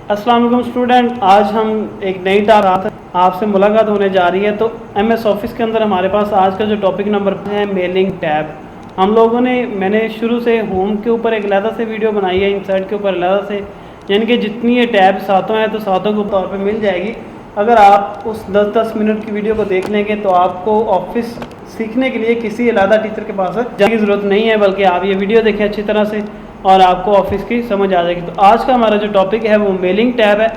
अस्सलाम वालेकुम स्टूडेंट, आज हम एक नई टॉपिक आपसे मुलाकात होने जा रही है। तो एमएस ऑफिस के अंदर हमारे पास आज का जो टॉपिक नंबर है मेलिंग टैब। हम लोगों ने मैंने शुरू से होम के ऊपर एक अलग से वीडियो बनाई है, इंसर्ट के ऊपर अलग से, यानी कि जितनी ये टैब सातों हैं तो सातों के तौर पे मिल जाएगी। अगर आप उस 10-10 मिनट की वीडियो को देख लेंगे तो आपको ऑफिस सीखने के लिए किसी अलग टीचर के पास जाने की ज़रूरत नहीं है, बल्कि आप ये वीडियो देखें अच्छी तरह से और आपको ऑफिस की समझ आ जाएगी। तो आज का हमारा जो टॉपिक है वो मेलिंग टैब है।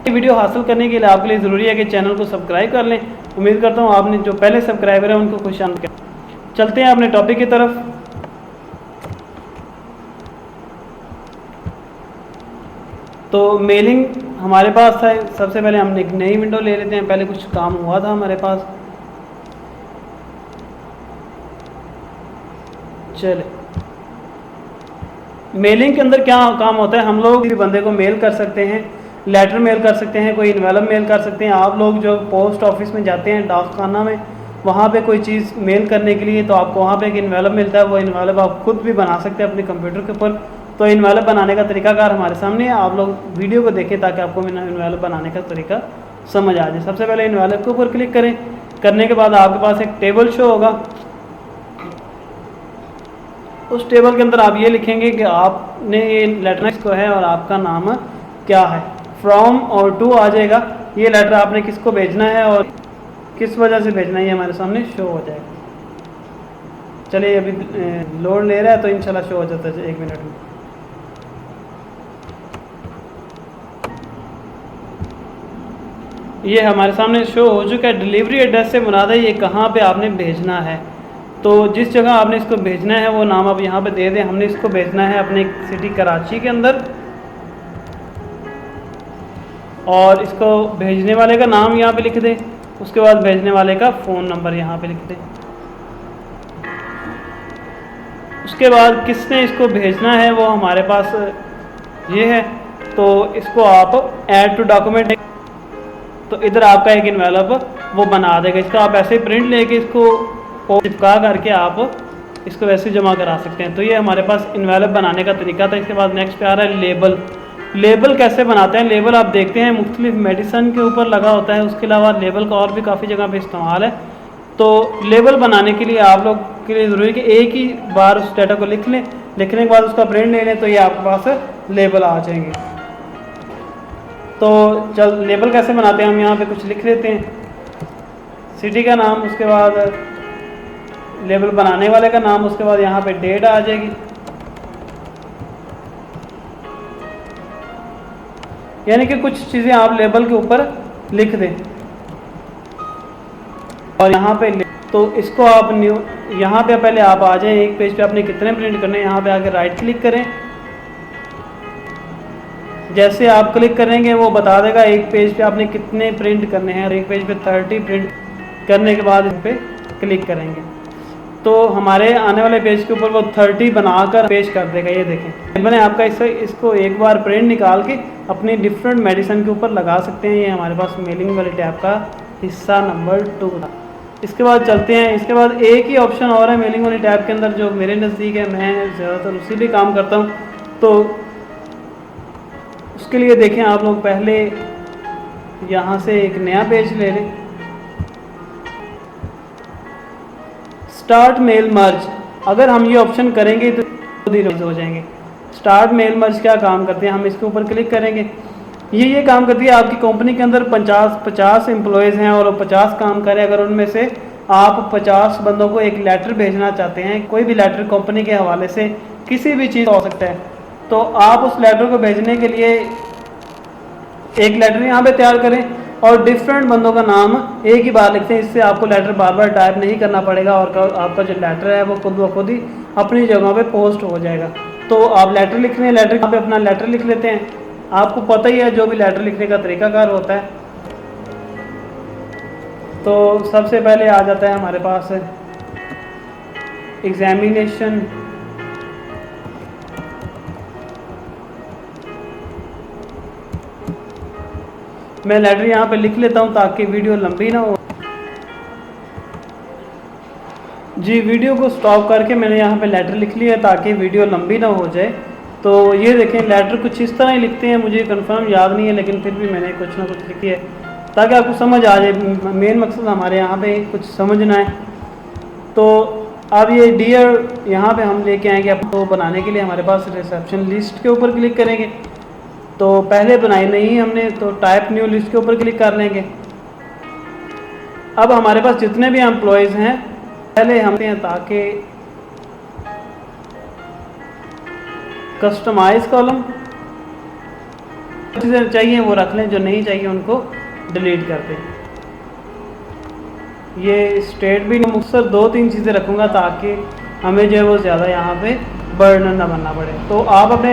ये वीडियो हासिल करने के लिए आपके लिए ज़रूरी है कि चैनल को सब्सक्राइब कर लें। उम्मीद करता हूँ आपने जो पहले सब्सक्राइबर हैं उनको खुशामद करें। चलते हैं अपने टॉपिक की तरफ। तो मेलिंग हमारे पास है। सबसे पहले हम एक नई विंडो ले लेते हैं। पहले कुछ काम हुआ था हमारे पास, चले। मेलिंग के अंदर क्या काम होता है, हम लोग किसी बंदे को मेल कर सकते हैं, लेटर मेल कर सकते हैं, कोई इन्वेलप मेल कर सकते हैं। आप लोग जो पोस्ट ऑफिस में जाते हैं, डाक खाना में, वहाँ पे कोई चीज़ मेल करने के लिए तो आपको वहाँ पे एक इन्वेलप मिलता है। वो इन्वेलप आप खुद भी बना सकते हैं अपने कंप्यूटर के ऊपर। तो इन्वेलप बनाने का तरीकाकार हमारे सामने है, आप लोग वीडियो को देखें ताकि आपको इन्वेलप बनाने का तरीका समझ आ जाए। सबसे पहले इन्वेलप के ऊपर क्लिक करें। करने के बाद आपके पास एक टेबल शो होगा। उस टेबल के अंदर आप ये लिखेंगे कि आपने ये लेटर किसको है और आपका नाम क्या है। फ्रॉम और टू आ जाएगा। ये लेटर आपने किसको भेजना है और किस वजह से भेजना है, ये हमारे सामने शो हो जाएगा। चलिए, अभी लोड ले रहा है तो इंशाल्लाह शो हो जाता है 1 मिनट में। ये हमारे सामने शो हो चुका है। डिलीवरी एड्रेस से मुराद है ये कहाँ पे आपने भेजना है। तो जिस जगह आपने इसको भेजना है वो नाम आप यहाँ पे दे दें। हमने इसको भेजना है अपने सिटी कराची के अंदर, और इसको भेजने वाले का नाम यहाँ पे लिख दें। उसके बाद भेजने वाले का फ़ोन नंबर यहाँ पे लिख दें। उसके बाद किसने इसको भेजना है वो हमारे पास ये है। तो इसको आप ऐड टू डॉक्यूमेंट, तो इधर आपका एक इन्वेलप वो बना देगा। इसका आप ऐसे प्रिंट लेके इसको चिपका करके आप इसको वैसे जमा करा सकते हैं। तो ये हमारे पास इन्वेलप बनाने का तरीका था। इसके बाद नेक्स्ट पे आ रहा है लेबल। लेबल कैसे बनाते हैं। लेबल आप देखते हैं मुख्तलिफ मेडिसिन के ऊपर लगा होता है। उसके अलावा लेबल का और भी काफ़ी जगह पे इस्तेमाल है। तो लेबल बनाने के लिए आप लोग के लिए ज़रूरी है कि एक ही बार उस डाटा को लिख लें। लिखने के बाद उसका प्रिंट ले लें तो ये आपके पास लेबल आ जाएंगे। तो चल लेबल कैसे बनाते हैं, हम यहाँ पे कुछ लिख लेते हैं। सिटी का नाम, उसके बाद लेबल बनाने वाले का नाम, उसके बाद यहाँ पे डेट आ जाएगी। यानी कि कुछ चीज़ें आप लेबल के ऊपर लिख दें। और यहाँ पे तो इसको आप यहाँ पे पहले आप आ जाएं। एक पेज पे आपने कितने प्रिंट करने हैं, यहाँ पे आके राइट क्लिक करें। जैसे आप क्लिक करेंगे वो बता देगा एक पेज पे आपने कितने प्रिंट करने हैं, और एक पेज पे 30 प्रिंट करने के बाद इस पे क्लिक करेंगे तो हमारे आने वाले पेज के ऊपर वो 30 बनाकर पेश कर देगा। ये देखें, मैंने आपका इसको एक बार प्रिंट निकाल के अपनी डिफरेंट मेडिसिन के ऊपर लगा सकते हैं। ये हमारे पास मेलिंग वाले टैब का हिस्सा नंबर 2 था। इसके बाद चलते हैं। इसके बाद एक ही ऑप्शन और है मेलिंग वाले टैब के अंदर जो मेरे नज़दीक है, मैं ज़्यादातर उसी भी काम करता हूँ। तो उसके लिए देखें, आप लोग पहले यहाँ से एक नया पेज ले लें। स्टार्ट मेल मर्ज, अगर हम ये ऑप्शन करेंगे तो हो जाएंगे। स्टार्ट मेल मर्ज क्या काम करते हैं, हम इसके ऊपर क्लिक करेंगे। ये काम करती है, आपकी कंपनी के अंदर 50 एम्प्लॉयज़ हैं और 50 काम करें। अगर उनमें से आप 50 बंदों को एक लेटर भेजना चाहते हैं, कोई भी लेटर कंपनी के हवाले से किसी भी चीज़ हो सकता है, तो आप उस लेटर को भेजने के लिए एक लेटर यहाँ पे तैयार करें और डिफरेंट बंदों का नाम एक ही बार लिखते हैं। इससे आपको लेटर बार बार टाइप नहीं करना पड़ेगा और आपका जो लेटर है वो खुद ब खुद ही अपनी जगह पे पोस्ट हो जाएगा। तो आप लेटर लिख रहे हैं, लेटर यहाँ पे अपना लेटर लिख लेते हैं। आपको पता ही है जो भी लेटर लिखने का तरीकाकार होता है। तो सबसे पहले आ जाता है हमारे पास एग्जामिनेशन। मैं लेटर यहाँ पे लिख लेता हूँ ताकि वीडियो लंबी ना हो। जी, वीडियो को स्टॉप करके मैंने यहाँ पे लेटर लिख लिया ताकि वीडियो लंबी ना हो जाए। तो ये देखें लेटर कुछ इस तरह ही लिखते हैं, मुझे कंफर्म याद नहीं है लेकिन फिर भी मैंने कुछ ना कुछ लिखी है ताकि आपको समझ आ जाए। मेन मकसद हमारे यहाँ पे कुछ समझना है। तो अब ये डियर यहाँ पे हम लेके आएंगे आपको बनाने के लिए। हमारे पास रिसेप्शन लिस्ट के ऊपर क्लिक करेंगे, तो पहले बनाई नहीं हमने, तो टाइप न्यू लिस्ट के ऊपर क्लिक कर लेंगे। अब हमारे पास जितने भी एम्प्लॉयज़ हैं पहले हम ताकि कस्टमाइज कॉलम, चीज़ें चाहिए वो रख लें, जो नहीं चाहिए उनको डिलीट कर दें। ये स्टेट भी मुख्तर 2-3 चीज़ें रखूँगा ताकि हमें जो है वो ज़्यादा यहाँ पे बर्डन ना बनना पड़े। तो आप अपने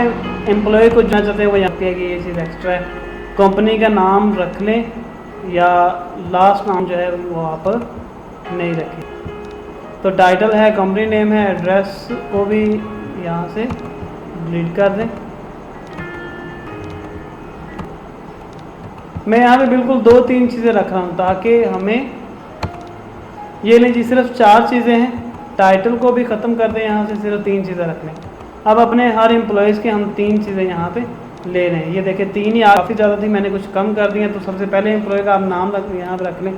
एम्प्लॉय को जाना चाहते हैं वो यहाँ पे कि ये चीज़ एक्स्ट्रा है, कंपनी का नाम रख लें या लास्ट नाम जो है वो आप नहीं रखें। तो टाइटल है, कंपनी नेम है, एड्रेस को भी यहाँ से डिलीट कर दें। मैं यहाँ पे बिल्कुल 2-3 चीज़ें रख रहा हूँ ताकि हमें ये नहीं जी सिर्फ 4 चीज़ें हैं, टाइटल को भी ख़त्म कर दें, यहाँ से सिर्फ 3 चीज़ें रख लें। अब अपने हर एम्प्लॉयज़ के हम 3 चीज़ें यहाँ पे ले रहे हैं। ये देखें 3 ही काफ़ी ज़्यादा थी, मैंने कुछ कम कर दिया। तो सबसे पहले एम्प्लॉय का आप नाम यहाँ पर रख लें,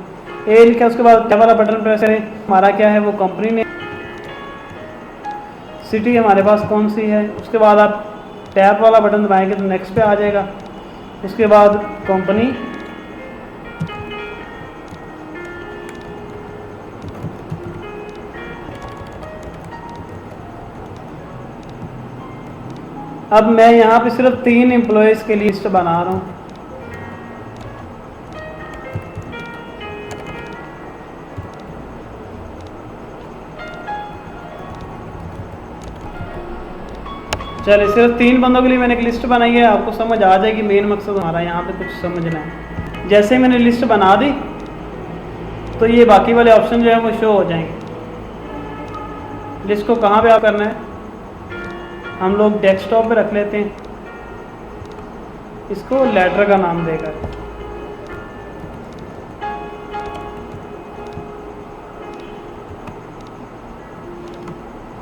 ए लिखा, उसके बाद टैब वाला बटन प्रेस करें। हमारा क्या है वो कंपनी ने, सिटी हमारे पास कौन सी है, उसके बाद आप टैब वाला बटन दबाएंगे तो नेक्स्ट पे आ जाएगा। उसके बाद कंपनी, अब मैं यहाँ पे सिर्फ 3 एम्प्लॉयज़ के लिस्ट बना रहा हूँ। चलिए सिर्फ 3 बंदों के लिए मैंने एक लिस्ट बनाई है, आपको समझ आ जाएगी। मेन मकसद हमारा यहाँ पे कुछ समझना है। जैसे मैंने लिस्ट बना दी तो ये बाकी वाले ऑप्शन जो है वो शो हो जाएंगे। लिस्ट को कहाँ पे आप करना है, हम लोग डेस्कटॉप पे रख लेते हैं, इसको लेटर का नाम देकर।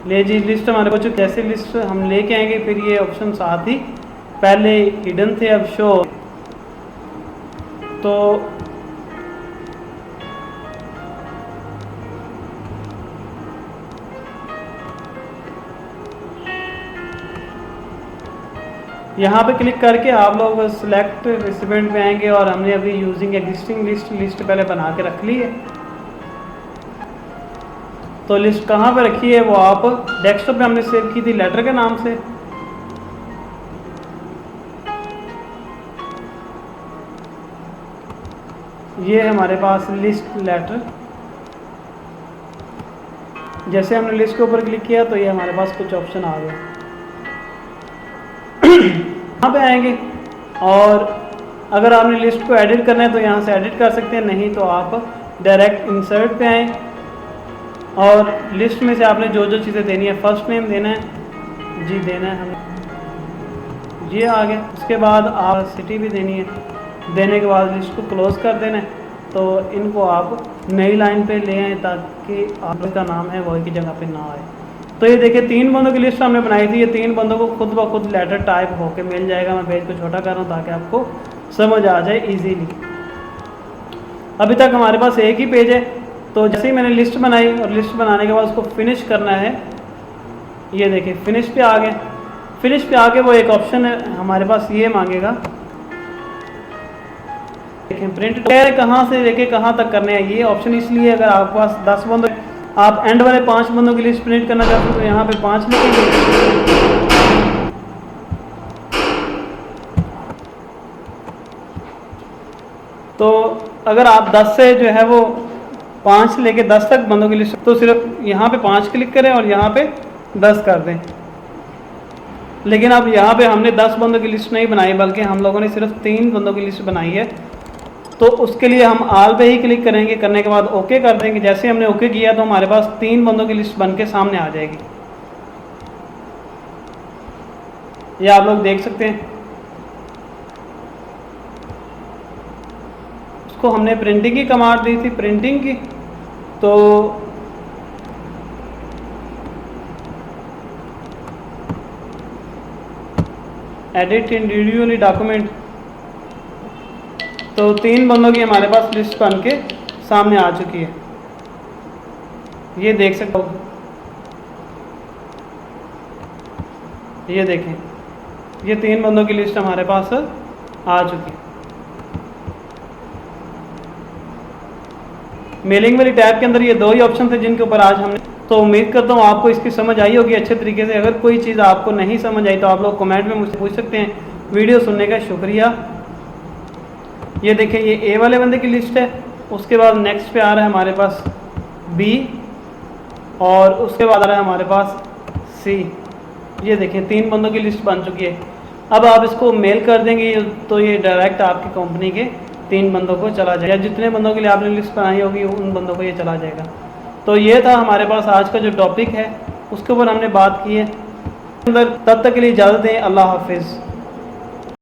ले जी लिस्ट हमारे बच्चों कैसे लिस्ट हम लेके आएंगे, फिर ये ऑप्शन साथ ही पहले हिडन थे अब शो। तो यहाँ पे क्लिक करके आप लोग सिलेक्ट रिसिपेंट पे आएंगे और हमने अभी यूजिंग एग्जिस्टिंग लिस्ट पहले बना के रख ली है। तो लिस्ट कहाँ पे रखी है वो आप डेस्कटॉप पे हमने सेव की थी लेटर के नाम से। ये है हमारे पास लिस्ट लेटर। जैसे हमने लिस्ट के ऊपर क्लिक किया तो ये हमारे पास कुछ ऑप्शन आ गए। यहाँ पे आएंगे और अगर आपने लिस्ट को एडिट करना है तो यहाँ से एडिट कर सकते हैं, नहीं तो आप डायरेक्ट इंसर्ट पे आएँ और लिस्ट में से आपने जो जो चीज़ें देनी है, फर्स्ट नेम देना है जी, देना है हमें, ये आ गया। उसके बाद आप सिटी भी देनी है, देने के बाद लिस्ट को क्लोज कर देना है। तो इनको आप नई लाइन पे ले आएँ ताकि आपका नाम है वही की जगह पे ना आए। तो ये देखिए 3 बंदों की लिस्ट हमने बनाई थी, ये 3 बंदों को खुद ब खुद लेटर टाइप होके मिल जाएगा। मैं पेज को छोटा कर रहा हूँ ताकि आपको समझ आ जाए इजीली। अभी तक हमारे पास एक ही पेज है, तो जैसे ही मैंने लिस्ट बनाई और लिस्ट बनाने के बाद उसको फिनिश करना है, ये देखिए फिनिश पे आ गए। फिनिश पे आके वो एक ऑप्शन है हमारे पास, ये मांगेगा देखें प्रिंट कहाँ से लेके कहाँ तक करने हैं। ये ऑप्शन इसलिए अगर आपके पास 10 बंदों, आप एंड वाले 5 बंदों की लिस्ट प्रिंट करना चाहते हो तो यहाँ पे 5 लिखेंगे। तो अगर आप 10 से जो है वो 5 लेके 10 तक बंदों की लिस्ट, तो सिर्फ यहाँ पे 5 क्लिक करें और यहाँ पे 10 कर दें। लेकिन अब यहाँ पे हमने 10 बंदों की लिस्ट नहीं बनाई, बल्कि हम लोगों ने सिर्फ 3 बंदों की लिस्ट बनाई है। तो उसके लिए हम आल पे ही क्लिक करेंगे, करने के बाद ओके कर देंगे। जैसे हमने ओके किया तो हमारे पास 3 बंदों की लिस्ट बन के सामने आ जाएगी। ये आप लोग देख सकते हैं। उसको हमने प्रिंटिंग की कमांड दी थी, प्रिंटिंग की, तो एडिट इंडिविजुअली डॉक्यूमेंट। तो 3 बंदों की हमारे पास लिस्ट बन के सामने आ चुकी है, ये देख सकते हो। ये देखें, ये 3 बंदों की लिस्ट हमारे पास आ चुकी है। मेलिंग वाली टैब के अंदर ये 2 ही ऑप्शन थे जिनके ऊपर आज हमने, तो उम्मीद करता हूँ आपको इसकी समझ आई होगी अच्छे तरीके से। अगर कोई चीज़ आपको नहीं समझ आई तो आप लोग कमेंट में मुझसे पूछ सकते हैं। वीडियो सुनने का शुक्रिया। ये देखें, ये ए वाले बंदे की लिस्ट है। उसके बाद नेक्स्ट पे आ रहा है हमारे पास बी, और उसके बाद आ रहा है हमारे पास सी। ये देखें, 3 बंदों की लिस्ट बन चुकी है। अब आप इसको मेल कर देंगे तो ये डायरेक्ट आपकी कंपनी के 3 बंदों को चला जाएगा। जितने बंदों के लिए आपने लिस्ट बनाई होगी उन बंदों को ये चला जाएगा। तो ये था हमारे पास आज का जो टॉपिक है, उसके ऊपर हमने बात की है। अंदर तब तक के लिए इजाज़त दें। अल्लाह हाफिज़।